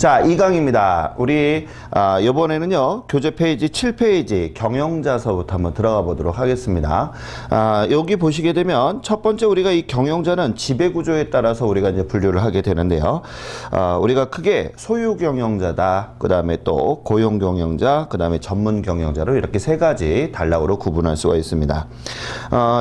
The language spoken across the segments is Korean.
자, 2강입니다. 우리 이번에는요 교재 페이지 7페이지 경영자서부터 한번 들어가 보도록 하겠습니다. 여기 보시게 되면 첫 번째 우리가 이 경영자는 지배구조에 따라서 우리가 이제 분류를 하게 되는데요. 우리가 크게 소유 경영자다, 그 다음에 또 고용 경영자, 그 다음에 전문 경영자로 이렇게 세 가지 단락으로 구분할 수가 있습니다.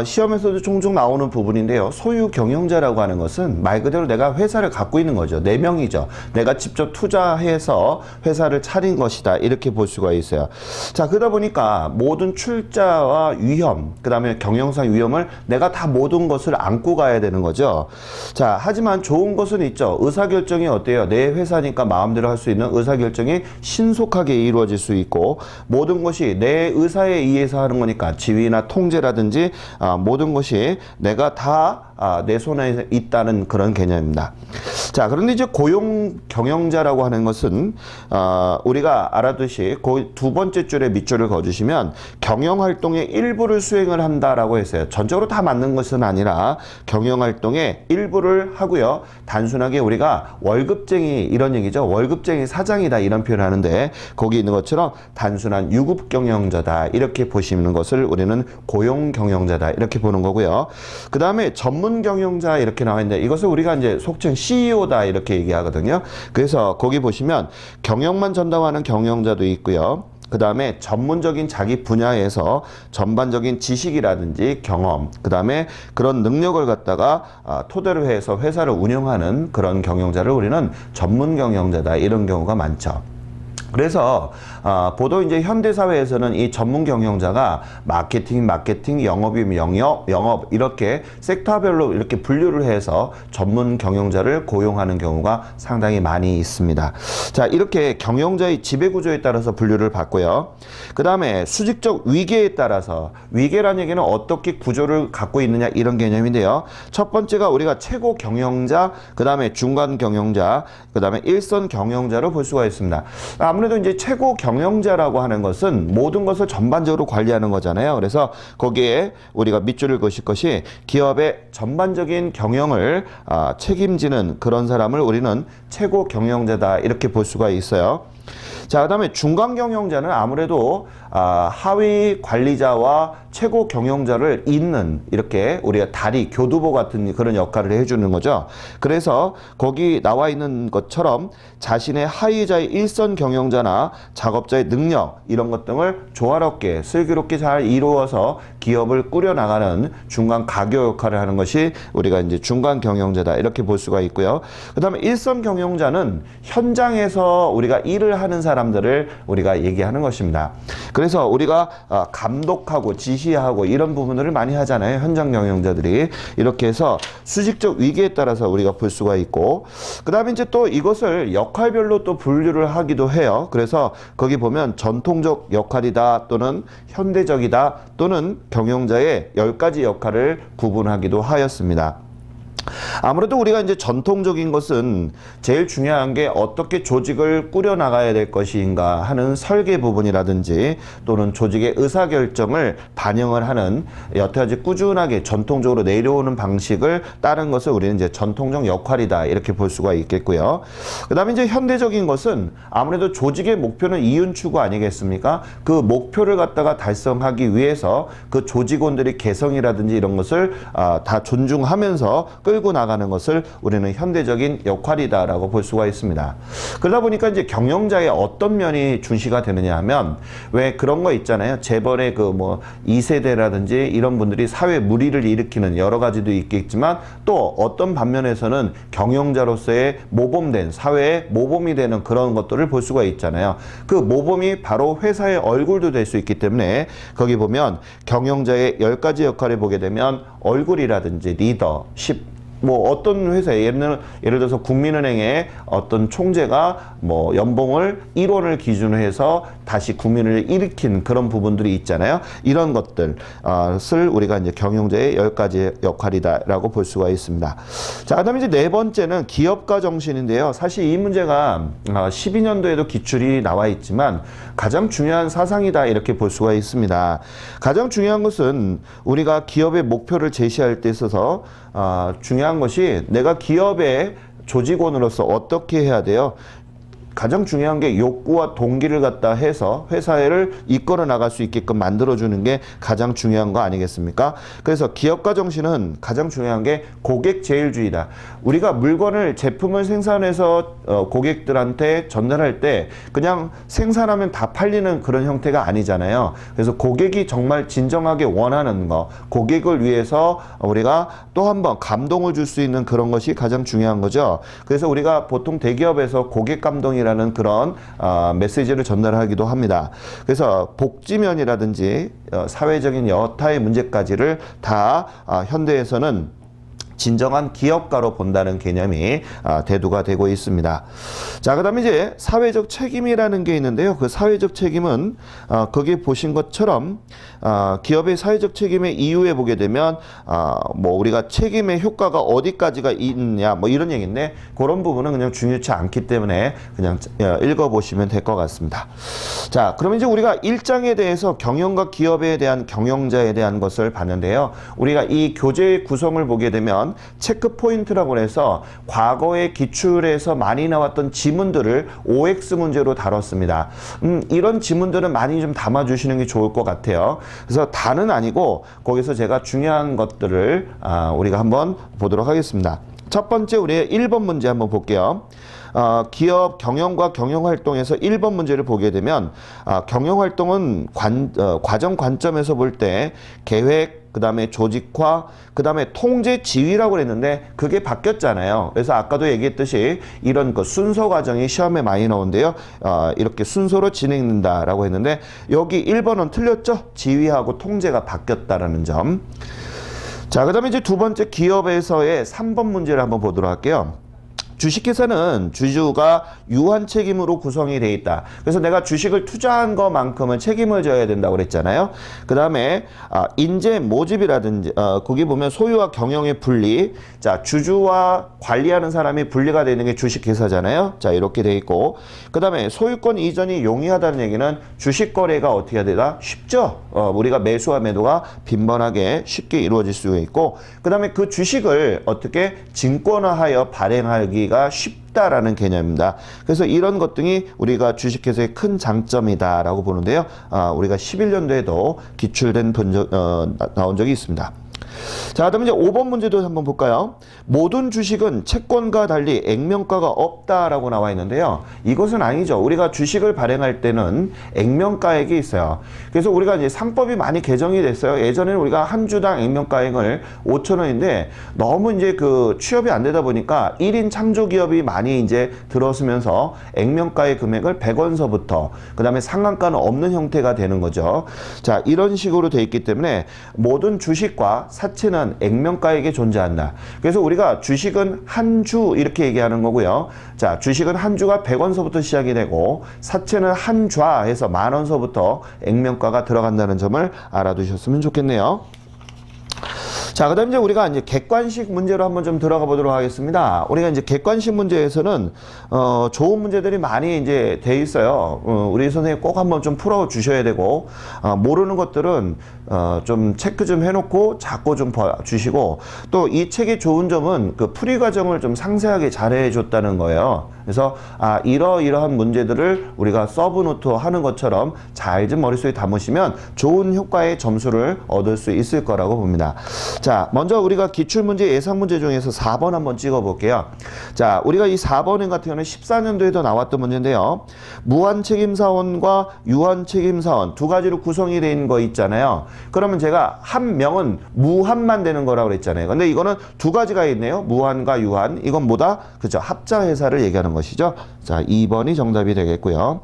시험에서도 종종 나오는 부분인데요. 소유 경영자라고 하는 것은 말 그대로 내가 회사를 갖고 있는 거죠. 내 명의죠. 내가 직접 투자해서 회사를 차린 것이다, 이렇게 볼 수가 있어요. 자, 그러다 보니까 모든 출자와 위험, 그 다음에 경영상 위험을 내가 다 모든 것을 안고 가야 되는 거죠. 자, 하지만 좋은 것은 있죠. 의사결정이 어때요? 내 회사니까 마음대로 할 수 있는 의사결정이 신속하게 이루어질 수 있고, 모든 것이 내 의사에 의해서 하는 거니까 지위나 통제라든지 모든 것이 내가 다 내 손에 있다는 그런 개념입니다. 자, 그런데 이제 고용 경영자라고 하는 것은 우리가 알아두시 그 두 번째 줄에 밑줄을 그어주시면 경영활동의 일부를 수행을 한다라고 했어요. 전적으로 다 맞는 것은 아니라 경영활동의 일부를 하고요. 단순하게 우리가 월급쟁이 이런 얘기죠. 월급쟁이 사장이다 이런 표현을 하는데, 거기 있는 것처럼 단순한 유급 경영자다 이렇게 보시는 것을 우리는 고용 경영자다 이렇게 보는 거고요. 그 다음에 전문 경영자 이렇게 나와 있는데, 이것을 우리가 이제 속칭 CEO다 이렇게 얘기하거든요. 그래서 거기 보시면 경영만 전담하는 경영자도 있고요. 그 다음에 전문적인 자기 분야에서 전반적인 지식이라든지 경험, 그 다음에 그런 능력을 갖다가 토대로 해서 회사를 운영하는 그런 경영자를 우리는 전문 경영자다 이런 경우가 많죠. 그래서 보통 이제 현대사회에서는 이 전문 경영자가 마케팅, 영업이면 영업 이렇게 섹터별로 이렇게 분류를 해서 전문 경영자를 고용하는 경우가 상당히 많이 있습니다. 자, 이렇게 경영자의 지배구조에 따라서 분류를 받고요. 그 다음에 수직적 위계에 따라서, 위계라는 얘기는 어떻게 구조를 갖고 있느냐 이런 개념인데요. 첫 번째가 우리가 최고 경영자, 그 다음에 중간 경영자, 그 다음에 일선 경영자로 볼 수가 있습니다. 아무래도 이제 최고 경영자라고 하는 것은 모든 것을 전반적으로 관리하는 거잖아요. 그래서 거기에 우리가 밑줄을 그으실 것이 기업의 전반적인 경영을 책임지는 그런 사람을 우리는 최고 경영자다 이렇게 볼 수가 있어요. 자, 그 다음에 중간 경영자는 아무래도 하위 관리자와 최고 경영자를 잇는, 이렇게 우리가 다리, 교두보 같은 그런 역할을 해주는 거죠. 그래서 거기 나와 있는 것처럼 자신의 하위자의 일선 경영자나 작업자의 능력 이런 것 등을 조화롭게 슬기롭게 잘 이루어서 기업을 꾸려나가는 중간 가교 역할을 하는 것이 우리가 이제 중간 경영자다 이렇게 볼 수가 있고요. 그 다음에 일선 경영자는 현장에서 우리가 일을 하는 사람들을 우리가 얘기하는 것입니다. 그래서 우리가 감독하고 지시하고 이런 부분들을 많이 하잖아요. 현장 경영자들이. 이렇게 해서 수직적 위계에 따라서 우리가 볼 수가 있고, 그 다음에 이제 또 이것을 역할별로 또 분류를 하기도 해요. 그래서 거기 보면 전통적 역할이다 또는 현대적이다 또는 경영자의 10가지 역할을 구분하기도 하였습니다. 아무래도 우리가 이제 전통적인 것은 제일 중요한 게 어떻게 조직을 꾸려나가야 될 것인가 하는 설계 부분이라든지 또는 조직의 의사결정을 반영을 하는 여태까지 꾸준하게 전통적으로 내려오는 방식을 따른 것을 우리는 이제 전통적 역할이다 이렇게 볼 수가 있겠고요. 그 다음에 이제 현대적인 것은 아무래도 조직의 목표는 이윤 추구 아니겠습니까? 그 목표를 갖다가 달성하기 위해서 그 조직원들의 개성이라든지 이런 것을 다 존중하면서 끌고 나가는 것을 우리는 현대적인 역할이다라고 볼 수가 있습니다. 그러다 보니까 이제 경영자의 어떤 면이 중시가 되느냐 하면, 왜 그런 거 있잖아요. 재벌의 그 뭐 2세대라든지 이런 분들이 사회 물의를 일으키는 여러 가지도 있겠지만, 또 어떤 반면에서는 경영자로서의 모범된 사회의 모범이 되는 그런 것들을 볼 수가 있잖아요. 그 모범이 바로 회사의 얼굴도 될 수 있기 때문에 거기 보면 경영자의 10가지 역할을 보게 되면 얼굴이라든지 리더십, 뭐 어떤 회사에 예를 들어서 국민은행의 어떤 총재가 뭐 연봉을 1원을 기준으로 해서 다시 국민을 일으킨 그런 부분들이 있잖아요. 이런 것들을 우리가 이제 경영자의 10가지 역할이다라고 볼 수가 있습니다. 자, 그다음에 이제 네 번째는 기업가 정신인데요. 사실 이 문제가 12년도에도 기출이 나와 있지만 가장 중요한 사상이다 이렇게 볼 수가 있습니다. 가장 중요한 것은 우리가 기업의 목표를 제시할 때 있어서 중요한 것이 내가 기업의 조직원으로서 어떻게 해야 돼요? 가장 중요한 게 욕구와 동기를 갖다 해서 회사를 이끌어 나갈 수 있게끔 만들어주는 게 가장 중요한 거 아니겠습니까? 그래서 기업가 정신은 가장 중요한 게 고객 제일주의다. 우리가 물건을, 제품을 생산해서 고객들한테 전달할 때 그냥 생산하면 다 팔리는 그런 형태가 아니잖아요. 그래서 고객이 정말 진정하게 원하는 거, 고객을 위해서 우리가 또 한 번 감동을 줄 수 있는 그런 것이 가장 중요한 거죠. 그래서 우리가 보통 대기업에서 고객 감동이라는 그런 메시지를 전달하기도 합니다. 그래서 복지면이라든지 사회적인 여타의 문제까지를 다 현대에서는 진정한 기업가로 본다는 개념이 대두가 되고 있습니다. 자, 그 다음에 이제 사회적 책임이라는 게 있는데요. 그 사회적 책임은 거기 보신 것처럼 기업의 사회적 책임의 이유에 보게 되면 뭐 우리가 책임의 효과가 어디까지가 있냐 뭐 이런 얘기인데, 그런 부분은 그냥 중요치 않기 때문에 그냥 읽어보시면 될 것 같습니다. 자, 그러면 이제 우리가 1장에 대해서 경영과 기업에 대한 경영자에 대한 것을 봤는데요. 우리가 이 교재의 구성을 보게 되면 체크 포인트라고 해서 과거에 기출에서 많이 나왔던 지문들을 OX 문제로 다뤘습니다. 이런 지문들은 많이 좀 담아주시는 게 좋을 것 같아요. 그래서 다는 아니고 거기서 제가 중요한 것들을 우리가 한번 보도록 하겠습니다. 첫 번째 우리 1번 문제 한번 볼게요. 기업 경영과 경영활동에서 1번 문제를 보게 되면 경영활동은 과정 관점에서 볼 때 계획, 그 다음에 조직화, 그 다음에 통제 지휘라고 그랬는데 그게 바뀌었잖아요. 그래서 아까도 얘기했듯이 이런 그 순서 과정이 시험에 많이 나오는데요. 이렇게 순서로 진행된다라고 했는데 여기 1번은 틀렸죠? 지휘하고 통제가 바뀌었다라는 점. 자, 그 다음에 이제 두 번째 기업에서의 3번 문제를 한번 보도록 할게요. 주식회사는 주주가 유한 책임으로 구성이 되어 있다. 그래서 내가 주식을 투자한 것만큼은 책임을 져야 된다고 그랬잖아요. 그 다음에 인재 모집이라든지 거기 보면 소유와 경영의 분리. 자, 주주와 관리하는 사람이 분리가 되는 게 주식회사잖아요. 자, 이렇게 돼 있고, 그 다음에 소유권 이전이 용이하다는 얘기는 주식 거래가 어떻게 해야 되나? 쉽죠. 우리가 매수와 매도가 빈번하게 쉽게 이루어질 수 있고, 그 다음에 그 주식을 어떻게 증권화하여 발행하기 쉽다라는 개념입니다. 그래서 이런 것들이 우리가 주식회사의 큰 장점이다라고 보는데요. 우리가 11년도에도 기출된 나온 적이 있습니다. 자, 그다음에 이제 5번 문제도 한번 볼까요? 모든 주식은 채권과 달리 액면가가 없다라고 나와 있는데요. 이것은 아니죠. 우리가 주식을 발행할 때는 액면가액이 있어요. 그래서 우리가 이제 상법이 많이 개정이 됐어요. 예전에는 우리가 한 주당 액면가액을 5,000원인데 너무 이제 그 취업이 안 되다 보니까 1인 창조 기업이 많이 이제 들어서면서 액면가의 금액을 100원서부터 그다음에 상한가는 없는 형태가 되는 거죠. 자, 이런 식으로 돼 있기 때문에 모든 주식과 사채는 액면가액이 존재한다. 그래서 우리가 주식은 한 주 이렇게 얘기하는 거고요. 자, 주식은 한 주가 100원서부터 시작이 되고 사채는 한 좌 해서 10,000원서부터 액면가가 들어간다는 점을 알아두셨으면 좋겠네요. 자, 그 다음 이제 우리가 이제 객관식 문제로 한번 좀 들어가 보도록 하겠습니다. 우리가 이제 객관식 문제에서는, 좋은 문제들이 많이 이제 돼 있어요. 우리 선생님 꼭 한번 좀 풀어 주셔야 되고, 모르는 것들은, 좀 체크 좀 해놓고 자꾸 좀 봐주시고, 또 이 책의 좋은 점은 그 풀이 과정을 좀 상세하게 잘해 줬다는 거예요. 그래서, 이러이러한 문제들을 우리가 서브노트 하는 것처럼 잘 좀 머릿속에 담으시면 좋은 효과의 점수를 얻을 수 있을 거라고 봅니다. 자, 먼저 우리가 기출문제 예상문제 중에서 4번 한번 찍어볼게요. 자, 우리가 이 4번 같은 경우는 14년도에도 나왔던 문제인데요. 무한책임사원과 유한책임사원 두 가지로 구성이 된 거 있잖아요. 그러면 제가 한 명은 무한만 되는 거라고 그랬잖아요. 근데 이거는 두 가지가 있네요. 무한과 유한. 이건 뭐다? 그죠? 합자회사를 얘기하는 것이죠. 자, 2번이 정답이 되겠고요.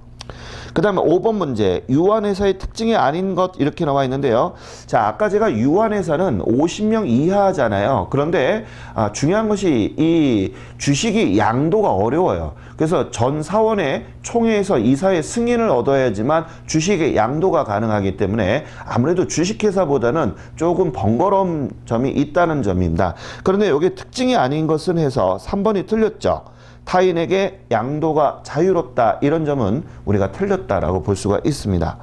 그 다음에 5번 문제, 유한회사의 특징이 아닌 것 이렇게 나와 있는데요. 자, 아까 제가 유한회사는 50명 이하잖아요. 그런데 중요한 것이 이 주식이 양도가 어려워요. 그래서 전 사원의 총회에서 이사의 승인을 얻어야지만 주식의 양도가 가능하기 때문에 아무래도 주식회사보다는 조금 번거로운 점이 있다는 점입니다. 그런데 여기 특징이 아닌 것은 해서 3번이 틀렸죠. 타인에게 양도가 자유롭다, 이런 점은 우리가 틀렸다라고 볼 수가 있습니다.